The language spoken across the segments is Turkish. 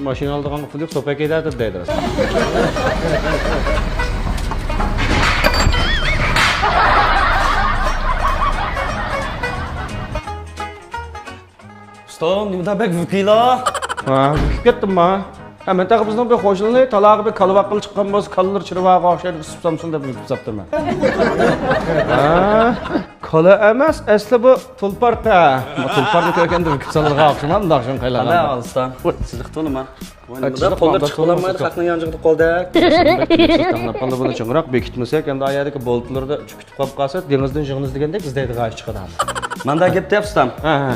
mashina oldigan pul yo'q, so'pak edadir deydi. Ustam, nimada bek vukila? Ha, ketdim men. Ha, men taqib bizning bir qo'shilni talog'i bir kalvaq qilib chiqqan bo'lsa, kallar chirvaga o'xshaydi, isib-samsin deb yutibsaptiman. Ha, kala emas, asli bu tulparqa. Tulparni ko'rganda yutibsanlarga o'xshagan, undaqshim qaylagan. Qanday ustam? Siziq to'lima. Bunda qo'llar chiqolmaydi, haqni yanjig'ida qoldik. Tanlab qoldi buni chungroq bekitmasak, endi oyadagi boltlarda chukitib qolib qolsa, dengizdan yig'iniz degandek bizdaydi g'ash chiqadi. Manda gap deb ustam. Ha.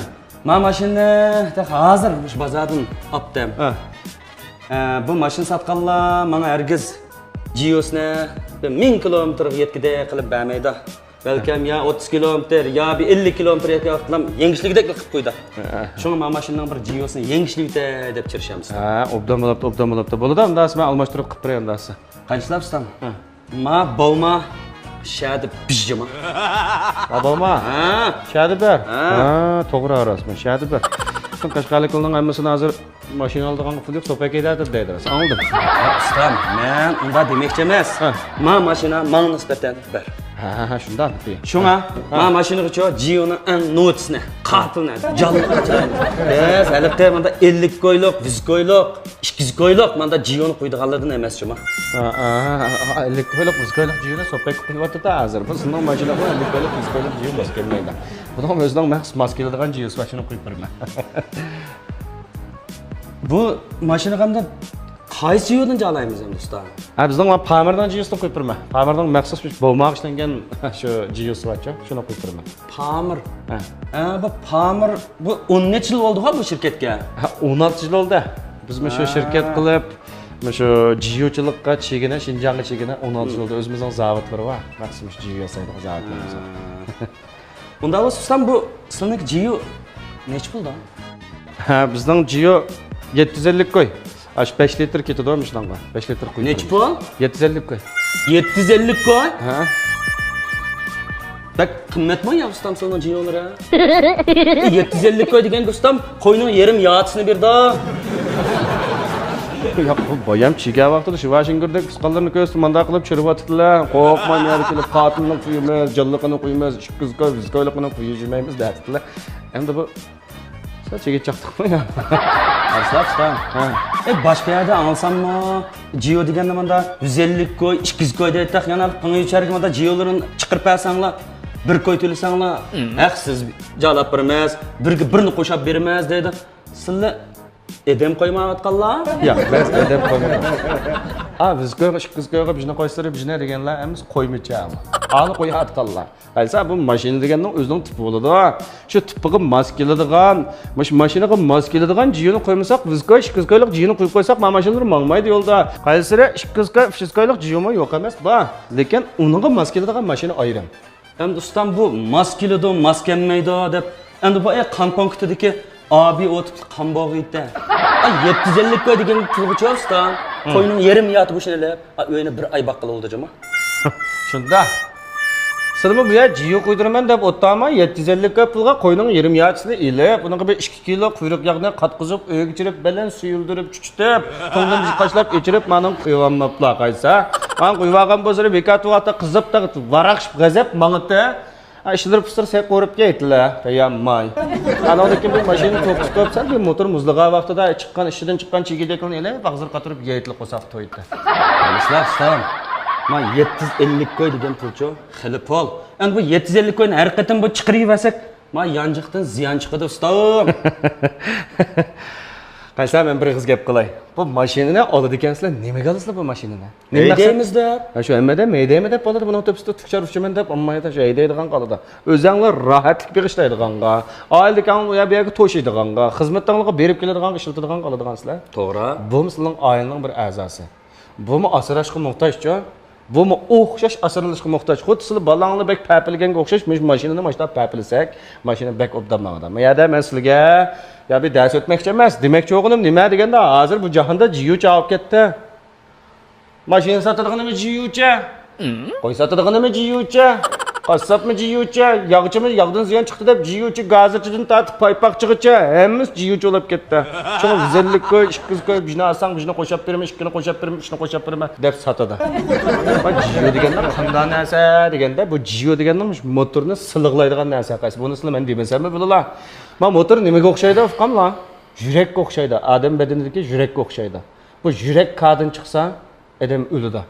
Men mashinani hozir shu bozordan oldim. Ha. Bu mashina sotganlar menga hargiz Giosni 1000 kilometrga yetkide qilib bermaydi. Balkim ya 30 kilometr, ya bir 50 kilometr yetkazib yengishligidek qilib qo'ydi. Shunga men mashinaning bir Giosni yengishlikda deb chirishamiz. Ha, obdan bo'libdi. Bo'ladi, unda men almashtirib qilib beraman dasi. Qanchalar ustam? Ma bo'lma shadi pijjama. Babama. Ha, Shadi ber. Ha, to'g'ri arasmi? Shadi ber. Sen Qashqarlikning hammasini hozir mashina oldigan pul yo'q, so'pak edadir deydi. Anladim. ustam, men unda demoqchi emas. Men mashina menga nisbatan ber. Ha, shundan. Shunga, men mashina uchun Gio'ning eng notisini, qatilni, jalliqachani. Biz albatta menda 50 ko'yliq, 100 ko'yliq, 200 ko'yliq menda Gio'ni qo'ydiganlardan emas shuma. Ha, 50 ko'yliq, 100 ko'yliq Gio'ni so'pak qo'yyapti hozir. Biz bundan mashina 50 ko'yliq, 100 ko'yliq Gio bas kelmaydi. Bundan o'zining maxsus maskeladigan Gio'si mashina qo'yib beraman. Bu mashina qamda qaysi Gio'dan jalaymiz endi usta? Ha, bizning Pamirdan Gio'sini qo'yib beraman. Pamirning maxsus bo'lmoq ishlangan shu Gio'si bor-ku, shuni qo'yib beraman. Pamir. Bu Pamir bu 10 necha yil bo'ldi bu shirkatga? Ha, 16 yil oldu. Biz shu shirkat qilib, shu Gio'chilikqa chegina, Shinjongga chegina 16 yil oldu. O'zimizning zavodlar bor. Maxsus Gio yasaydigan zavodlarimiz bor. Unda ustam bu sizning Gio necha pulda? Ha, bizning Gio 750 koy. Aş 5 litr ketadi o'mishlangan. 5 litr qo'yib. Necha pul? 750 koy. 750 koy? Ha. Bak qimmatmi ya ustam sening Gio'lari? 750 koy degan ustam qo'yning yerim yağısını berdi. Yo'q, bu boyam chiga vaqtida shu Washingtonda qisqanlarni ko'rsatib manda qilib chirvatdilar. Qo'rqmang, yana kelib qotilni qo'yamiz, jalliqini qo'yamiz, 200 koy, 100 koyliqni qo'yishmaymiz dedilar. Endi bu sachiga chaqdiqmi ya? Aslap ustam. Ha. Başka yerde alsamma Gio deganda manda 150 koy, 200 koy deydi. Yana qanday içerik manda Gio'larini chiqirib bersanglar, bir koy to'lasanglar, siz jalab bermez, birini qo'shib bermez deydi. Sizlar edem qo'ymayotganlar? Yo'q, biz edem qo'ymaymiz. Ha, biz ko'yga, 200 koyga bizni qo'ysizlar, bizni deganlar, emas qo'ymaychamiz. Ani qo'yatganlar. Qaysa bu mashina deganning o'zining tipi bo'ladi. Shu tipiga mos keladigan, mashinaga mos keladigan Gio'ni qo'ymasak, 100 koy, 200 koylik Gio'ni qo'yib qo'ysak, mana mashinalar mangmaydi yo'lda. Qaysira 200 koy, 300 koylik Gio'mi yo'q emas, bor. Lekin uningga mos keladigan mashina ayrim. Endi ustam bu mos keladi, mos kelmaydi deb. Endi bu qon punktidagi abi o'tib qon bog'iydi. 750 koy degan pulga ustam. Qo'yning yerim yatib o'shalab, o'yini bir oy baqqala oldi jama. Shunda Sırmı bu ya Gio qo'ydiraman deb o'tdimi 750 koy pulga qo'yning yerim yağısını ilib, bunga bir 2 kilo quyruq yog'ni qatqizib, o'yga chirib, bilan suyuldirib, chuchitib, to'ngdan qashlab ichirib, mening qo'yganmaplar qaysa. Men qo'yvagan bo'lsa bekat vaqtda qizib, varaqshib g'azab mangitda ishlar pistir sen qo'rib ketdilar. Tayammay. Anodagi bir mashina to'qib qo'yibsan, bir motor muzlagan vaqtida chiqqan ishidan chiqqan chigidekni ilib, bag'zir qatirib yeyitli qo'saq to'ydi. Ustam. Men 750 koy degan pulcho, xili pul. Endi bu 750 koyni har qatim bu chiqiraversak, men yanjiqdan ziyon chiqadi ustam. Qaysa men bir qiz gap qilay. Bu mashinani oladi ekansizlar, nimaga olasizlar bu mashinani? Nima deymizda? Shu hamada meydami deb bo'ladi, buni o'tibsizda tukcharuvchiman deb, ammayda shu deydigan qoladi. O'zinglar rohatlik beg'ishlaydiganga, oildikan u yerga to'shaydiganga, xizmatlarga berib keladigan, ishlatadigan qoladigansizlar. To'g'ri. Bu sizning oilaning bir a'zosi. Bu asrashga muhtojchi. Bu o'xshash asralashga muhtoj. Xuddi sizlar balangni bek papilganga o'xshash mashinani mashlab papilsak, mashina bek obdamag'ada. Men yerda men sizlarga ya bir dars o'tmoqchi emas. Demakchi o'g'lim, nima deganda hozir bu jahonda Gio chaqib ketdi. Mashina sotadigan nima Gio'cha? Qo'y sotadigan nima Gio'cha? Qassobmi jiyuvchi, yog'chimi yog'dan ziyon chiqdi deb jiyuvchi gazirchidan tortib paypoqchigacha hammasi jiyuvchi bo'lib ketdi. Shuni 150 koy, 200 koy, buni olsang, buni qo'shib berma, ikkini qo'shib berma, uchini qo'shib berma deb sotadi. Va jiyu deganlar qanday narsa deganda, bu jiyu deganlar motorni siliqlaydigan narsa qaysi. Bunisini men demasammi bilalar. Men motor nimaga o'xshaydi, uqamlar? Yurakka o'xshaydi. Odam badanidagi yurakka o'xshaydi. Bu yurak kadın chiqsa, adam o'ladi.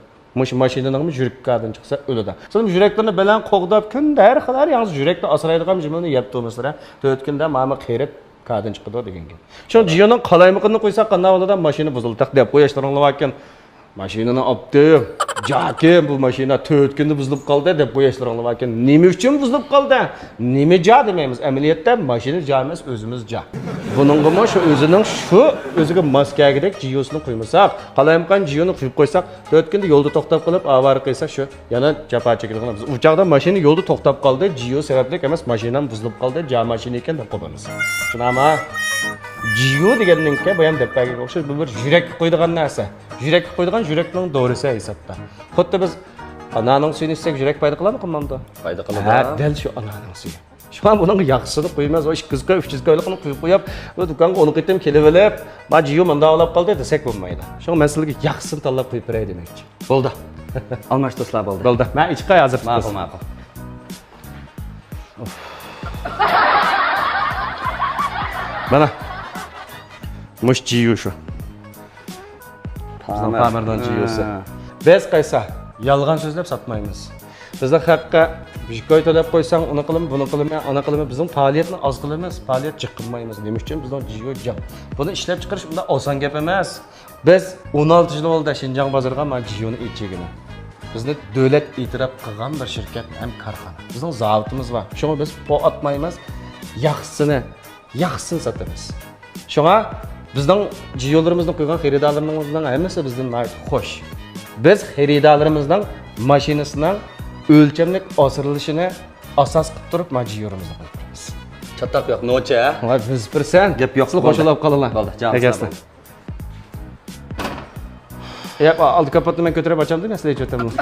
Mashinaning yurakdan chiqsa o'ladi. Siz yuraklarni bilan qo'g'dab kunda har xil yalnız yurakni asraydigan jimini yeb turmaslar. 4 kunda ma'ma qirib kadın chiqdi degan gap. Shu jiyoning qalaymig'ini qo'ysak qanday bo'ladi? Mashina buzildi deb qo'yashtiringlar ekan. Mashinani oldim. Jakim bu mashina 4 kunda buzilib qoldi deb qo'yashtiringlar ekan. Nima uchun buzilib qoldi? Nima ja demaymiz. Amaliyotda mashina ja emas, o'zimiz ja. Buningga shu o'zining shu o'ziga mos kelgidek jiyosini qo'ymasak, qalaymqan jiyoni qo'yib qo'ysak, 4 kunda yo'lda to'xtab qolib, avariya qilsak shu yana japa chekilganmiz. U chaqda mashina yo'lda to'xtab qoldi, jiyo sababli emas, mashinam buzilib qoldi, ja mashina ekan deb qo'yamiz. Shunama jiyo deganninki bu ham deppaga o'xshaydi, bu bir yurakka qo'ydigan narsa. Yurakka qo'ydigan yurakning doğrusi hisobda. Xuddi biz ananing suyini ichsak yurak paydo qiladimi, qilmamdi? Paydo qiladi. Ha, dal shu ananing suyi. Şu an bunun yaxşısını qo'ymas, o 200 koy, 300 koyliqni qo'yib qo'yib, bu do'konga onu qitim kelib olib, "Ma jiyo menda olib qoldi" desek bo'lmaydi. Shu men sizlarga yaxşısını tanlab qo'yib beray demoqchi. Bo'ldi. Almash do'stlar bo'ldi. Bo'ldi. Men ichqa hozir. Ma'qul, ma'qul. Mana. Mush jiyo shu. Tamirdan jiyosi. Biz qaysa yolg'on so'zlab sotmaymiz. Bizning haqqa Bitcoin to'lab qo'ysang, uni qilim, buni qilim, ana qilim, bizning faoliyatni oz qilamiz, faoliyat chiqilmaymiz. Nima uchun bizning jiyo job. Buni ishlab chiqarish unda oson gap emas. Biz 16 yil bo'ldi Shinjang bozoriga men jiyoni ichigini. Bizni davlat e'tirof qilgan bir shirkat ham korxona. Bizning zavodimiz bor. Shunga biz po atmaymiz, yaxshisini sotamiz. Shunga bizning jiyolarimizni qo'ygan xaridorlarimizdan hammasi bizdan xo'sh. Biz xaridorlarimizdan mashinasining o'lchamlik oshirilishini asos qilib turib majiyorimizni qo'yamiz. Chataq yo'q, nocha. Va biz birsan Gap yo'q, qo'shilib qolalar. Bo'ldi, jonim. Ya, oldi kapotni men ko'tarib ochamdim, sizlar aytib o'taman.